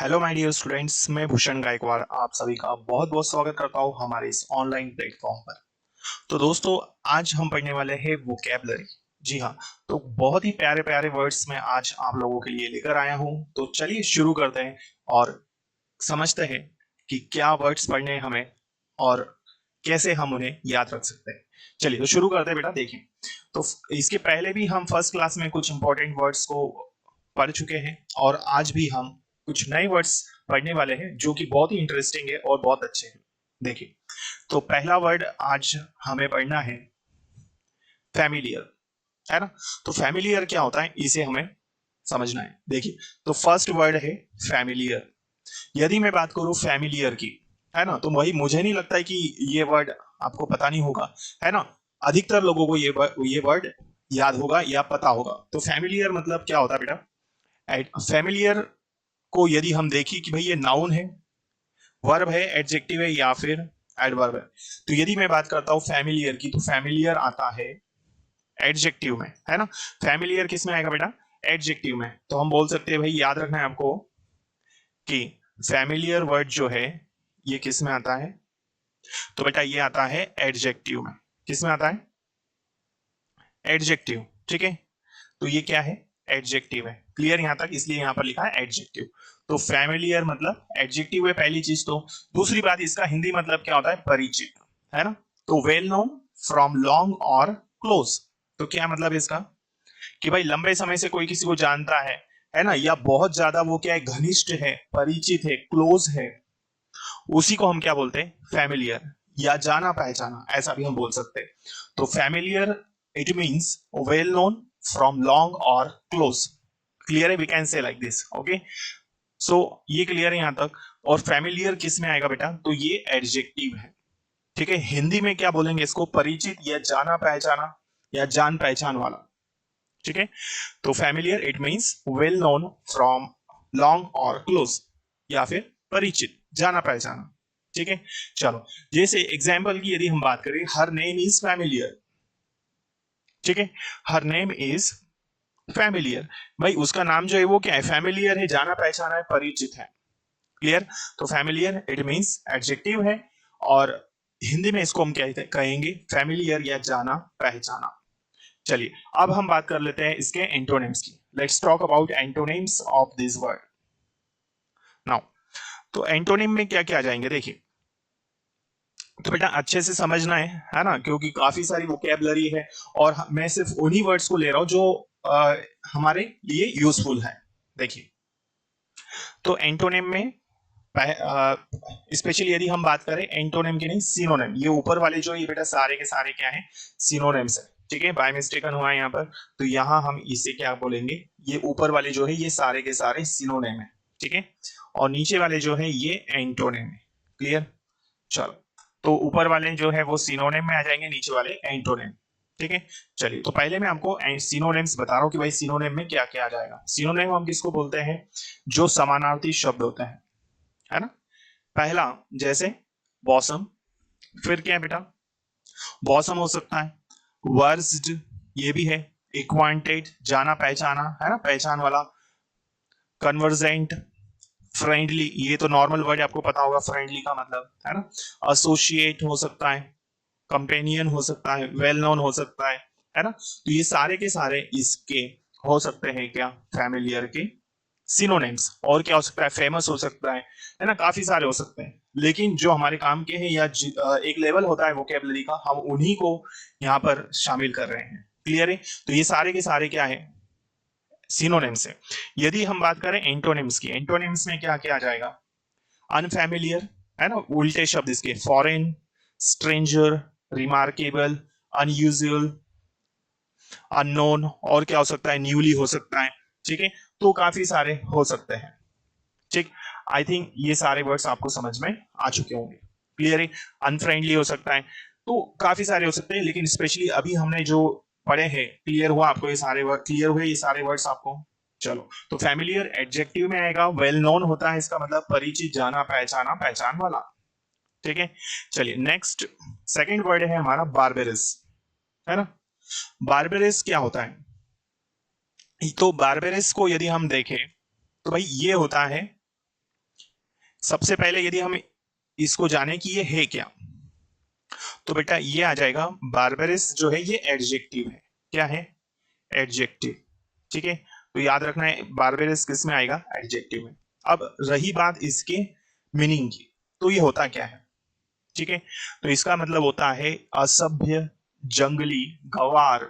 Hello my dear students, मैं भूषण गायकवाड़ आप सभी का बहुत बहुत स्वागत करता हूँ हमारे इस ऑनलाइन प्लेटफॉर्म पर। तो दोस्तों, आज हम पढ़ने वाले हैं वोकैबलरी। जी हाँ, तो बहुत ही प्यारे प्यारे वर्ड्स मैं आज आप लोगों के लिए लेकर आया हूँ। तो चलिए शुरू करते हैं और समझते हैं कि क्या वर्ड्स पढ़ने हैं हमें और कैसे हम उन्हें याद रख सकते हैं। चलिए तो शुरू करते हैं बेटा। देखिए, तो इसके पहले भी हम फर्स्ट क्लास में कुछ इंपॉर्टेंट वर्ड्स को पढ़ चुके हैं और आज भी हम कुछ नए वर्ड्स पढ़ने वाले हैं जो कि बहुत ही इंटरेस्टिंग है और बहुत अच्छे हैं। देखिए, तो पहला वर्ड आज हमें पढ़ना है फैमिलियर, है ना। तो फैमिलियर क्या होता है, इसे हमें समझना है। देखिए, तो फर्स्ट वर्ड है फैमिलियर। यदि मैं बात करूं फैमिलियर की, है ना, तो वही मुझे नहीं लगता है कि ये वर्ड आपको पता नहीं होगा, है ना। अधिकतर लोगों को ये वर्ड याद होगा या पता होगा। तो फैमिलियर मतलब क्या होता है बेटा? फैमिलियर को यदि हम देखें कि भाई ये नाउन है, वर्ब है, एडजेक्टिव है या फिर एडवर्ब है। तो यदि मैं बात करता हूं फैमिलियर की, तो फैमिलियर आता है एडजेक्टिव में, है ना। फैमिलियर किस में आएगा बेटा? एडजेक्टिव में। तो हम बोल सकते हैं, भाई याद रखना है आपको कि फैमिलियर वर्ड जो है ये किस में आता है। तो बेटा ये आता है एडजेक्टिव में। किस में आता है? एडजेक्टिव। ठीक है, तो ये क्या है? एडजेक्टिव है। क्लियर यहां तक? इसलिए यहां पर लिखा है एडजेक्टिव। तो फैमिलियर मतलब एडजेक्टिव है, पहली चीज। तो दूसरी बात, इसका हिंदी मतलब क्या होता है? परिचित, है ना। तो वेल नोन, फ्रॉम लॉन्ग और क्लोज। तो क्या मतलब इसका कि भाई लंबे समय से कोई किसी को जानता है ना, या बहुत ज्यादा वो क्या है, घनिष्ठ है, परिचित है, क्लोज है, उसी को हम क्या बोलते हैं? फैमिलियर, या जाना पहचाना, ऐसा भी हम बोल सकते हैं। तो familiar it means well known, from long और क्लोज। क्लियर है? We can say like this. Okay, so ये क्लियर है यहां तक। और फैमिलियर किस में आएगा बेटा? तो ये एडजेक्टिव है। ठीक है, हिंदी में क्या बोलेंगे इसको? परिचित या जाना पहचाना या जान पहचान वाला। ठीक है, तो familiar it means well known, from long और क्लोज, या फिर परिचित, जाना पहचाना। ठीक है, चलो जैसे एग्जाम्पल की यदि हम बात करें, हर नेम इज फैमिलियर। ठीक है, हर नेम इज फैमिलियर। भाई उसका नाम जो है वो क्या है? फैमिलियर है, जाना पहचाना है, परिचित है। क्लियर? तो फैमिलियर इट मींस एडजेक्टिव है और हिंदी में इसको हम क्या कहेंगे? फैमिलियर या जाना पहचाना। चलिए अब हम बात कर लेते हैं इसके एंटोनिम्स की। Let's talk about antonyms of this word now. तो एंटोनिम में क्या क्या आ जाएंगे? देखिए, तो बेटा अच्छे से समझना है ना, क्योंकि काफी सारी वोकेबलरी है और मैं सिर्फ उन्हीं वर्ड्स को ले रहा हूं जो हमारे लिए यूजफुल है। देखिए, तो एंटोनिम में स्पेशली यदि हम बात करें एंटोनिम की नहीं, सिनोनिम, ये ऊपर वाले जो ये बेटा सारे के सारे क्या है? सिनोनिम्स है। ठीक है, बाय मिस्टेकन हुआ है यहाँ पर, तो यहाँ हम इसे क्या बोलेंगे? ये ऊपर वाले जो है ये सारे के सारे सिनोनिम है। ठीक है, और नीचे वाले जो है ये एंटोनिम है। क्लियर? चलो, तो ऊपर वाले जो है वो सिनोनिम में आ जाएंगे, नीचे वाले एंटोनिम। ठीक है, चलिए तो पहले मैं आपको सिनोनिम्स बता रहा हूँ कि भाई सिनोनिम में क्या क्या आ जाएगा। सिनोनिम हम किसको बोलते हैं? जो समानार्थी शब्द होते हैं, है ना। पहला जैसे बॉसम, फिर क्या है बेटा? बॉसम हो सकता है, वर्स्ड, ये भी है, इक्वांटेड, जाना पहचाना, है ना, पहचान वाला, कन्वर्जेंट, फ्रेंडली, ये तो नॉर्मल वर्ड आपको पता होगा फ्रेंडली का मतलब, है ना। एसोसिएट हो सकता है, कंपेनियन हो सकता है, वेल नोन हो सकता है ना। तो ये सारे के सारे इसके हो सकते हैं क्या? फैमिलियर के सिनोनिम्स। और क्या हो सकता है? फेमस हो सकता है ना, काफी सारे हो सकते हैं। लेकिन जो हमारे काम के हैं या एक लेवल होता है वोकेबलरी का, हम उन्हीं को यहाँ पर शामिल कर रहे हैं। क्लियर है? तो ये सारे के सारे क्या है? सिनोनिम्स है। यदि हम बात करें एंटोनिम्स की, एंटोनिम्स में क्या क्या आ जाएगा? अनफैमिलियर, है ना, उल्टे शब्द इसके, foreign, stranger, remarkable, unusual, unknown, और क्या हो सकता है? न्यूली हो सकता है। ठीक है, तो काफी सारे हो सकते हैं। ठीक, आई थिंक ये सारे वर्ड्स आपको समझ में आ चुके होंगे। क्लियर है? अनफ्रेंडली हो सकता है, तो काफी सारे हो सकते हैं, लेकिन स्पेशली अभी हमने जो पढ़े हैं, क्लियर हुआ आपको ये सारे वर्ड? क्लियर हुए ये सारे वर्ड्स आपको? चलो, तो फैमिलियर एडजेक्टिव में आएगा, वेल नोन होता है, इसका मतलब परिचित, जाना पहचाना, पहचान वाला। ठीक है, चलिए नेक्स्ट सेकंड वर्ड है हमारा बारबेरस, है ना। बारबेरस क्या होता है? तो बारबेरस को यदि हम देखें तो भाई ये होता है सबसे पहले यदि हम इसको जाने कि ये है क्या, तो बेटा ये आ जाएगा बार्बरस जो है ये एडजेक्टिव है। क्या है? एडजेक्टिव। ठीक है, तो याद रखना है बार्बरस किस में आएगा? एडजेक्टिव में। अब रही बात इसके मीनिंग की, तो ये होता क्या है? ठीक है, तो इसका मतलब होता है असभ्य, जंगली, गवार,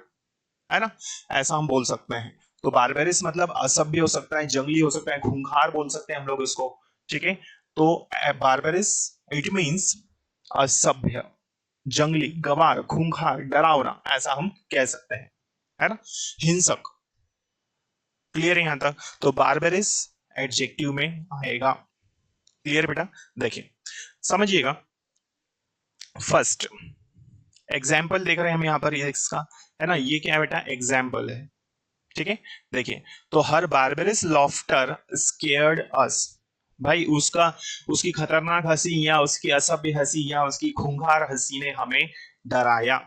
है ना, ऐसा हम बोल सकते हैं। तो बार्बेरिस मतलब असभ्य हो सकता है, जंगली हो सकता है, खूंखार बोल सकते हैं हम लोग इसको। ठीक है, तो बार्बेरिस इट मींस असभ्य, जंगली, गवार, खूंखार, डरावना, ऐसा हम कह सकते हैं, है ना, हिंसक। क्लियर है यहां तक? तो बार्बेरिस एडजेक्टिव में आएगा। क्लियर बेटा? देखिए समझिएगा, फर्स्ट एग्जाम्पल देख रहे हैं हम यहाँ पर, ये इसका है ना, ये क्या है बेटा? एग्जाम्पल है। ठीक है, देखिए, तो हर बार्बरस लॉफ्टर स्केयर्ड अस, भाई उसका, उसकी खतरनाक हंसी या उसकी असभ्य हंसी या उसकी खूंखार हंसी ने हमें डराया।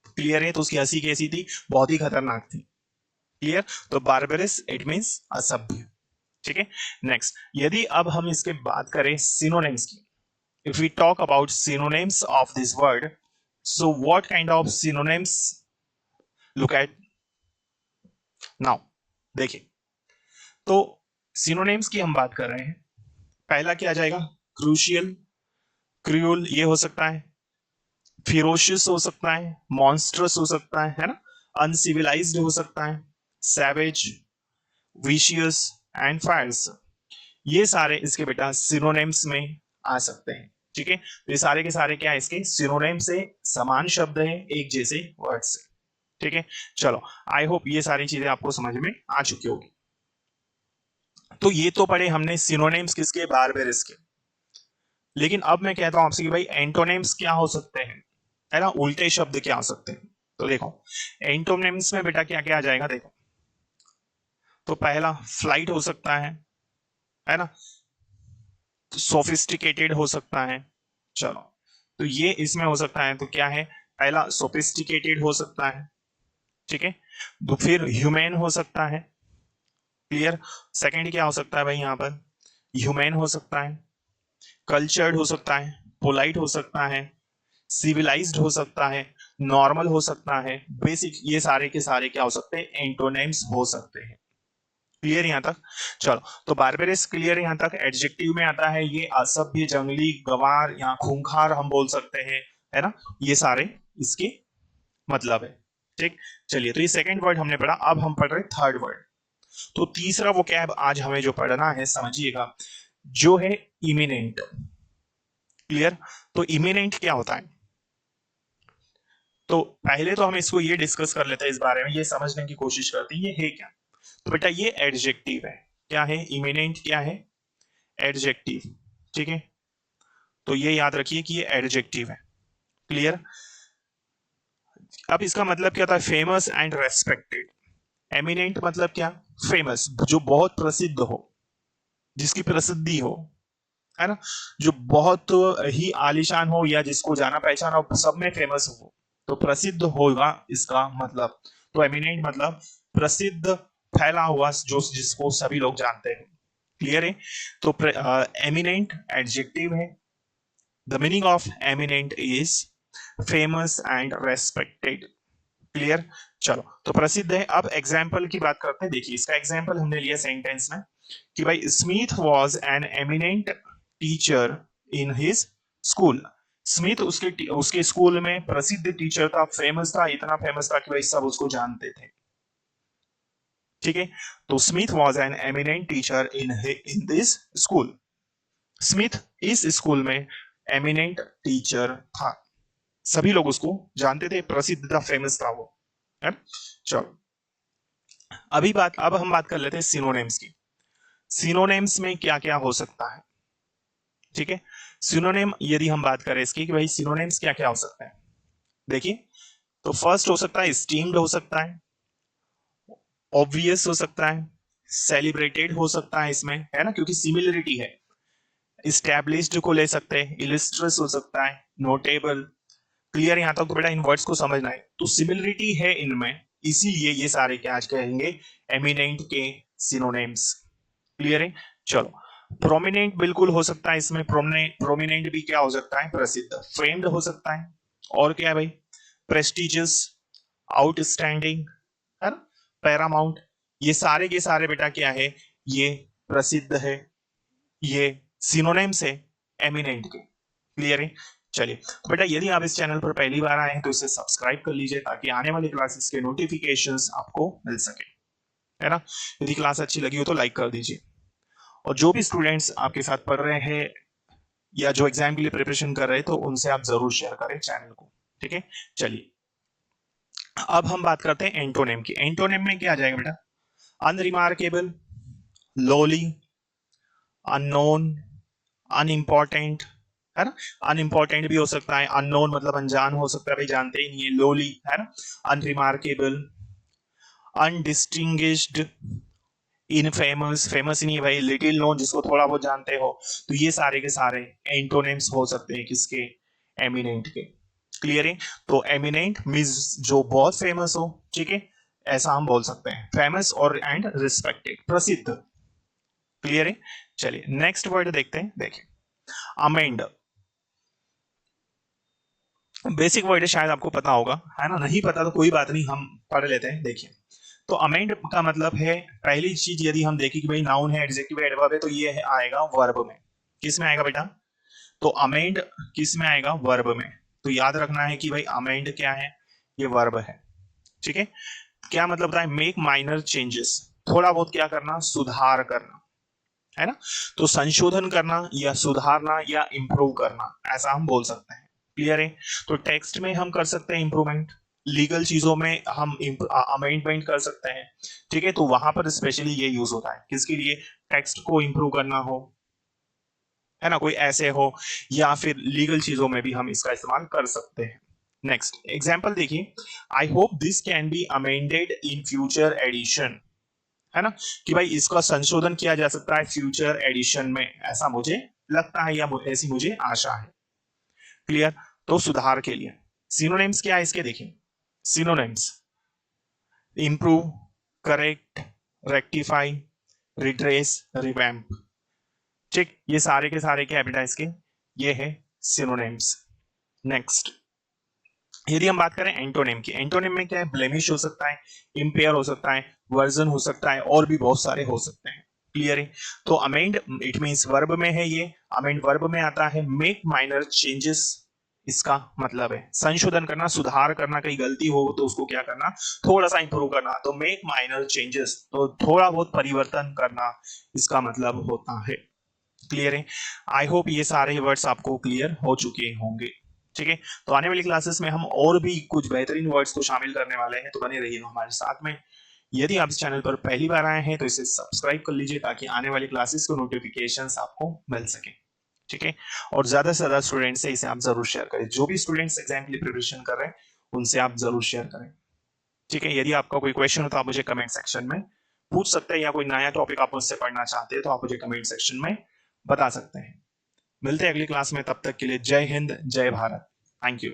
क्लियर है? तो उसकी हंसी कैसी थी? बहुत ही खतरनाक थी। क्लियर? तो बार्बरस इट मींस असभ्य। ठीक है, नेक्स्ट यदि अब हम इसके बात करें सिनोनिम्स की, if we talk about synonyms of this word, so what kind of synonyms look at now? देखिए, तो सिनोनिम्स की हम बात कर रहे हैं। पहला क्या आ जाएगा? क्रूशियल, क्रूअल ये हो सकता है, फिरोशियस हो सकता है, मॉन्स्ट्रस हो सकता है ना, अनसिविलाइज्ड हो सकता है, सैवेज, विशियस एंड फायर्स, ये सारे इसके बेटा सिनोनिम्स में आ सकते हैं। ठीक है, तो ये सारे के सारे क्या है? इसके सिनोनिम से समान शब्द है, एक जैसे वर्ड्स है। ठीक है, चलो आई होप ये सारी चीजें आपको समझ में आ चुकी होगी। तो ये तो पढ़े हमने सिनोनिम्स किसके? बार्बेरिस के। लेकिन अब मैं कहता हूं आपसे कि भाई एंटोनिम्स क्या हो सकते हैं, है ना, उल्टे शब्द क्या हो सकते हैं। तो देखो एंटोनिम्स में बेटा क्या क्या आ जाएगा, देखो, तो पहला फ्लाइट हो सकता है ना, सोफिस्टिकेटेड हो सकता है। चलो, तो ये इसमें हो सकता है, तो क्या है? पहला सोफिस्टिकेटेड हो सकता है। ठीक है, तो फिर ह्यूमैन हो सकता है। क्लियर? सेकंड क्या हो सकता है भाई? यहाँ पर ह्यूमैन हो सकता है, कल्चर्ड हो सकता है, पोलाइट हो सकता है, सिविलाइज्ड हो सकता है, नॉर्मल हो सकता है, बेसिक, ये सारे के सारे क्या हो सकते हैं? एंटोनिम्स हो सकते हैं। क्लियर यहां तक? चलो, तो बार्बेरस क्लियर यहां तक। एडजेक्टिव में आता है ये असभ्य, जंगली, गवार या खूंखार हम बोल सकते हैं, है ना, ये सारे इसके मतलब है। ठीक, चलिए, तो ये सेकंड वर्ड हमने पढ़ा। अब हम पढ़ रहे थर्ड वर्ड। तो तीसरा वो क्या है आज हमें जो पढ़ना है, समझिएगा, जो है इमिनेंट। क्लियर? तो इमिनेंट क्या होता है? तो पहले तो हम इसको ये डिस्कस कर लेते हैं, इस बारे में ये समझने की कोशिश करते हैं ये है क्या। तो बेटा ये एडजेक्टिव है। क्या है? इमिनेंट क्या है? एडजेक्टिव। ठीक है, तो ये याद रखिए कि ये एडजेक्टिव है। क्लियर? अब इसका मतलब क्या था? Famous and respected. एमिनेंट मतलब क्या? फेमस, जो बहुत प्रसिद्ध हो, जिसकी प्रसिद्धि हो, है ना, जो बहुत ही आलीशान हो या जिसको जाना पहचाना हो, सब में फेमस हो, तो प्रसिद्ध होगा इसका मतलब। तो एमिनेंट मतलब प्रसिद्ध, फैला हुआ, जो जिसको सभी लोग जानते हैं। क्लियर है? तो एमिनेंट एडजेक्टिव है। The meaning of eminent is famous and respected. Clear? चलो, तो प्रसिद्ध है। अब एग्जाम्पल की बात करते हैं। देखिए इसका एग्जाम्पल हमने लिया सेंटेंस में कि भाई Smith was an eminent teacher in his school. Smith उसके स्कूल में प्रसिद्ध टीचर था, फेमस था, इतना फेमस था कि भाई सब उसको जानते थे। ठीक है, तो Smith was an eminent teacher in this school. Smith इस स्कूल में एमिनेंट टीचर था, सभी लोग उसको जानते थे, प्रसिद्ध था, फेमस था वो, है। चलो, अब हम बात कर लेते हैं सिनोनिम्स की। सिनोनिम्स में क्या क्या हो सकता है? ठीक है, सिनोनिम यदि हम बात करें इसकी कि भाई सिनोनिम्स क्या क्या हो सकता है, देखिए, तो फर्स्ट हो सकता है स्टीम्ड हो सकता है, ऑब्वियस हो सकता है, सेलिब्रेटेड हो सकता है इसमें, है ना, क्योंकि सिमिलरिटी है। इस्टेब्लिश्ड को ले सकते हैं, इलिस्ट्रस हो सकता है, नोटेबल। क्लियर यहां तक? तो बेटा इन वर्ड्स को समझना है, तो सिमिलरिटी है इनमें, इसीलिए ये सारे क्या आज कहेंगे? एमिनेंट के सिनोनिम्स। क्लियर है? चलो, प्रोमिनेंट बिल्कुल हो सकता है इसमें, प्रोमिनेंट भी क्या हो सकता है, प्रसिद्ध, फेम्ड हो सकता है, और क्या है भाई, प्रेस्टिजियस, आउटस्टैंडिंग, है ना, पैरामाउंट, ये सारे के सारे बेटा क्या है, ये प्रसिद्ध है, ये सिनोनिम्स है एमिनेंट के। क्लियर है? चलिए तो बेटा यदि आप इस चैनल पर पहली बार आए हैं तो इसे सब्सक्राइब कर लीजिए ताकि आने वाली क्लासेस के नोटिफिकेशंस आपको मिल सके, है ना। यदि क्लास अच्छी लगी हो तो लाइक कर दीजिए, और जो भी स्टूडेंट्स आपके साथ पढ़ रहे हैं या जो एग्जाम के लिए प्रिपरेशन कर रहे हैं तो उनसे आप जरूर शेयर करें चैनल को, ठीक है। चलिए अब हम बात करते हैं एंटोनिम की। एंटोनिम में क्या आ जाएगा बेटा, अनरिमार्केबल, लोली, अननोन, अनइम्पॉर्टेंट, है ना, अनइम्पॉर्टेंट भी हो सकता है, अननोन मतलब अनजान हो सकता है, भाई जानते ही नहीं है, लोली, है ना, अनरिमार्केबल, अनडिस्टिंग्विश्ड, इनफेमस, फेमस ही नहीं भाई, लिटिल नोन जिसको थोड़ा बहुत जानते हो, तो ये सारे के सारे एंटोनिम्स हो सकते हैं किसके, एमिनेंट के। क्लियर है? तो एमिनेंट मींस जो बहुत फेमस हो, ठीक है, ऐसा हम बोल सकते हैं, फेमस और एंड रिस्पेक्टेड, प्रसिद्ध। क्लियर है? चलिए नेक्स्ट वर्ड देखते हैं, देखिए अमेंड, बेसिक वर्ड है, शायद आपको पता होगा, है ना, नहीं पता तो कोई बात नहीं, हम पढ़ लेते हैं। देखिए तो अमेंड का मतलब है, पहली चीज यदि हम देखें कि भाई नाउन है, एडजेक्टिव है, एडवर्ब है, तो ये है आएगा वर्ब में। किस में आएगा बेटा, तो अमेंड किस में आएगा, वर्ब में। तो याद रखना है कि भाई अमेंड क्या है, ये वर्ब है, ठीक है। क्या मतलब होता है, मेक माइनर चेंजेस, थोड़ा बहुत क्या करना, सुधार करना, है ना, तो संशोधन करना या सुधारना या इंप्रूव करना, ऐसा हम बोल सकते हैं। क्लियर है? तो टेक्स्ट में हम कर सकते हैं इंप्रूवमेंट, लीगल चीजों में हम अमेंडमेंट कर सकते हैं, ठीक है, तो वहां पर स्पेशली ये यूज होता है, किसके लिए, टेक्स्ट को इंप्रूव करना हो, है ना, कोई ऐसे हो, या फिर लीगल चीजों में भी हम इसका इस्तेमाल कर सकते हैं। नेक्स्ट एग्जाम्पल देखिए, I hope this can be amended in future edition, है ना, कि भाई इसका संशोधन किया जा सकता है फ्यूचर एडिशन में, ऐसा मुझे लगता है या ऐसी मुझे आशा है। क्लियर? तो सुधार के लिए सिनोनिम्स क्या है इसके, देखिए synonyms, improve, correct, rectify, retrace, revamp, ठीक, ये सारे के सारे क्या है बेटा इसके, ये है सिनोनिम्स। नेक्स्ट यदि हम बात करें एंटोनिम की, एंटोनिम में क्या है, ब्लेमिश हो सकता है, इंपेयर हो सकता है, वर्जन हो सकता है, और भी बहुत सारे हो सकते हैं। क्लियर है? तो अमेंड इट मींस वर्ब में है, ये अमेंड वर्ब में आता है, मेक माइनर चेंजेस इसका मतलब है संशोधन करना, सुधार करना, कहीं गलती हो तो उसको क्या करना, थोड़ा सा इंप्रूव करना, तो मेक माइनर चेंजेस, तो थोड़ा बहुत परिवर्तन करना इसका मतलब होता है। क्लियर है? आई होप ये सारे वर्ड्स आपको क्लियर हो चुके होंगे, ठीक है। तो आने वाली क्लासेस में हम और भी कुछ बेहतरीन वर्ड्स को शामिल करने वाले हैं, तो बने रहिए हमारे साथ में। यदि आप इस चैनल पर पहली बार आए हैं तो इसे सब्सक्राइब कर लीजिए ताकि आने वाली क्लासेस को नोटिफिकेशंस आपको मिल सके, ठीक है। और ज्यादा से ज्यादा स्टूडेंट्स से इसे आप जरूर शेयर करें, जो भी स्टूडेंट्स एग्जाम के लिए प्रिपरेशन कर रहे हैं उनसे आप जरूर शेयर करें, ठीक है। यदि आपका कोई क्वेश्चन हो तो आप मुझे कमेंट सेक्शन में पूछ सकते हैं, या कोई नया टॉपिक आप मुझसे पढ़ना चाहते हैं तो आप मुझे कमेंट सेक्शन में बता सकते हैं। मिलते हैं अगली क्लास में, तब तक के लिए जय हिंद, जय भारत, थैंक यू।